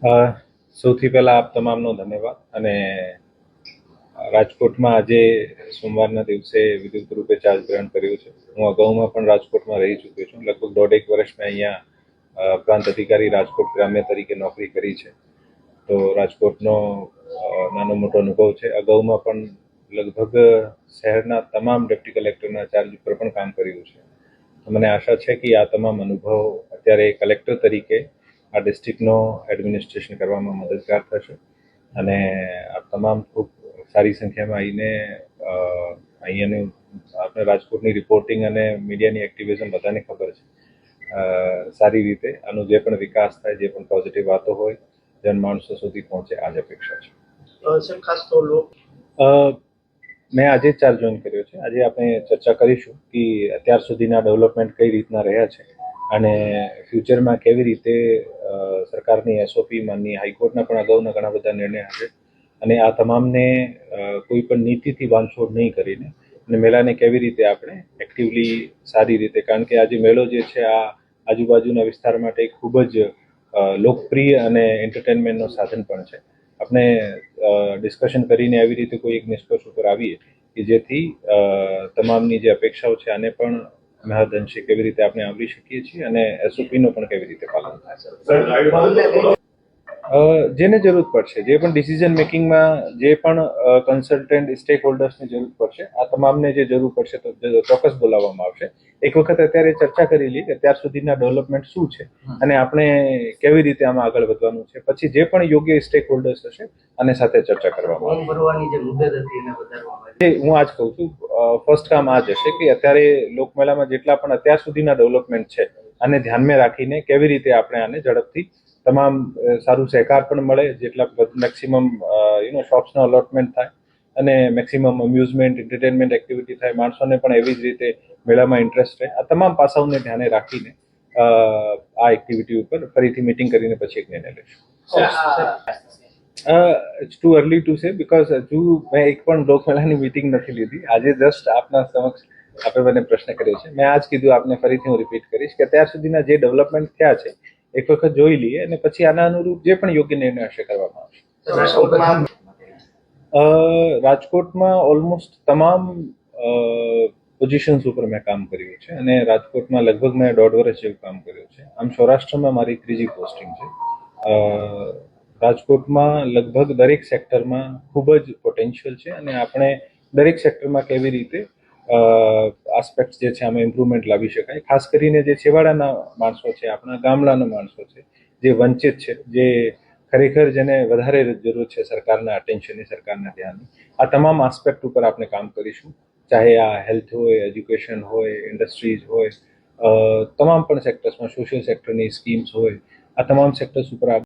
સૌથી પહેલાં આપ તમામનો ધન્યવાદ. અને રાજકોટમાં આજે સોમવારના દિવસે વિધિવત રૂપે ચાર્જ ગ્રહણ કર્યું છે. હું અગાઉમાં પણ રાજકોટમાં રહી ચૂક્યો છું. લગભગ 1.5 વર્ષ મેં અહીંયા પ્રાંત અધિકારી રાજકોટ ગ્રામ્ય તરીકે નોકરી કરી છે. તો રાજકોટનો નાનો મોટો અનુભવ છે. અગાઉમાં પણ લગભગ શહેરના તમામ ડેપ્ટી કલેક્ટરના ચાર્જ ઉપર પણ કામ કર્યું છે. તો મને આશા છે કે આ તમામ અનુભવ અત્યારે કલેક્ટર તરીકે આ ડિસ્ટ્રિક્ટનો એડમિનિસ્ટ્રેશન કરવામાં મદદગાર થશે. અને આ તમામ ખૂબ સારી સંખ્યામાં આવીને અહીંયાનું આપણે રાજકોટની રિપોર્ટિંગ અને મીડિયાની એક્ટિવિઝમ બધાને ખબર છે. સારી રીતે આનો જે પણ વિકાસ થાય, જે પણ પોઝિટિવ વાતો હોય, જનમાણસો સુધી પહોંચે, આ જ અપેક્ષા છે. સર, ખાસ તો મેં આજે જ ચાર્જ જોઈન કર્યો છે. આજે આપણે ચર્ચા કરીશું કે અત્યાર સુધીના ડેવલપમેન્ટ કઈ રીતના રહ્યા છે અને ફ્યુચરમાં કેવી રીતે સરકારની એસઓપી, માનની હાઈકોર્ટના પણ અગાઉના ઘણા બધા નિર્ણય હશે અને આ તમામને કોઈ પણ નીતિથી બાંધછોડ નહીં કરીને અને મેળાને કેવી રીતે આપણે એક્ટિવલી સારી રીતે, કારણ કે આજે મેળો જે છે આ આજુબાજુના વિસ્તાર માટે ખૂબ જ લોકપ્રિય અને એન્ટરટેનમેન્ટનો સાધન પણ છે. આપણે ડિસ્કશન કરીને આવી રીતે કોઈ એક નિષ્કર્ષ ઉપર આવીએ કે જેથી તમામની જે અપેક્ષાઓ છે આને પણ મહદઅંશે કેવી રીતે આપણે આવરી શકીએ છીએ અને એસઓપીનું પણ કેવી રીતે પાલન થાય. જેને જરૂર પડશે, જે પણ ડિસિઝન મેકિંગમાં જે પણ કન્સલ્ટન્ટ સ્ટેક હોલ્ડર્સની જરૂર પડશે, આ તમામને જે જરૂર પડશે તો ચોક્કસ બોલાવવામાં આવશે. એક વખત અત્યારે ચર્ચા કરી લઈએ કે અત્યાર સુધીના ડેવલપમેન્ટ શું છે અને આપણે કેવી રીતે આમાં આગળ વધવાનું છે. પછી જે પણ યોગ્ય સ્ટેક હોલ્ડર્સ હશે આને સાથે ચર્ચા કરવામાં આવશે. હું આજ કહું છું, ફર્સ્ટ કામ આ જ હશે કે અત્યારે લોકમેળામાં જેટલા પણ અત્યાર સુધીના ડેવલપમેન્ટ છે આને ધ્યાનમાં રાખીને કેવી રીતે આપણે આને ઝડપથી તમામ સારું સહકાર પણ મળે, જેટલા મેક્સિમમ શોપ્સનો અલોટમેન્ટ થાય અને મેક્સિમમ અમ્યુઝમેન્ટ, એન્ટરટેનમેન્ટ એક્ટિવિટી થાય, માણસોને પણ એવી જ રીતે મેળામાં ઇન્ટરેસ્ટ રહે. આ તમામ પાસાઓને ધ્યાને રાખીને આ એક્ટિવિટી ઉપર ફરીથી મીટિંગ કરીને પછી એક નિર્ણય લઈશું. It's too early to say because હજુ મેં એક પણ લોકમેળાની મીટિંગ નથી લીધી. આજે જસ્ટ આપના સમક્ષ આપણે મને પ્રશ્ન કર્યો છે. મેં આજ કીધું, આપને ફરીથી હું રિપીટ કરીશ કે અત્યાર સુધીના જે ડેવલપમેન્ટ થયા છે એક વખત જોઈ લઈએ અને પછી આના અનુરૂપ જે પણ યોગ્ય નિર્ણય હશે કરવામાં આવશે. રાજકોટમાં ઓલમોસ્ટ તમામ પોઝિશન્સ ઉપર મેં કામ કર્યું છે અને રાજકોટમાં લગભગ મેં 1.5 વર્ષ જેવું કામ કર્યું છે. આમ સૌરાષ્ટ્રમાં મારી 3જી પોસ્ટિંગ છે. રાજકોટમાં લગભગ દરેક સેક્ટરમાં ખૂબ જ પોટેન્શિયલ છે અને આપણે દરેક સેક્ટરમાં કેવી રીતે આસ્પેક્ટ જે છે આમાં ઇમ્પ્રુવમેન્ટ લાવી શકાય. ખાસ કરીને જે છેવાડાના માણસો છે, આપણા ગામડાના માણસો છે, જે વંચિત છે, જે ખરેખર જેને વધારે જરૂર છે સરકારના અટેન્શનની, સરકારના ધ્યાનની, આ તમામ આસ્પેક્ટ ઉપર આપણે કામ કરીશું. ચાહે આ હેલ્થ હોય, એજ્યુકેશન હોય, ઇન્ડસ્ટ્રીઝ હોય, તમામ પણ સેક્ટર્સમાં, સોશિયલ સેક્ટરની સ્કીમ્સ હોય, આ તમામ સેક્ટર્સ ઉપર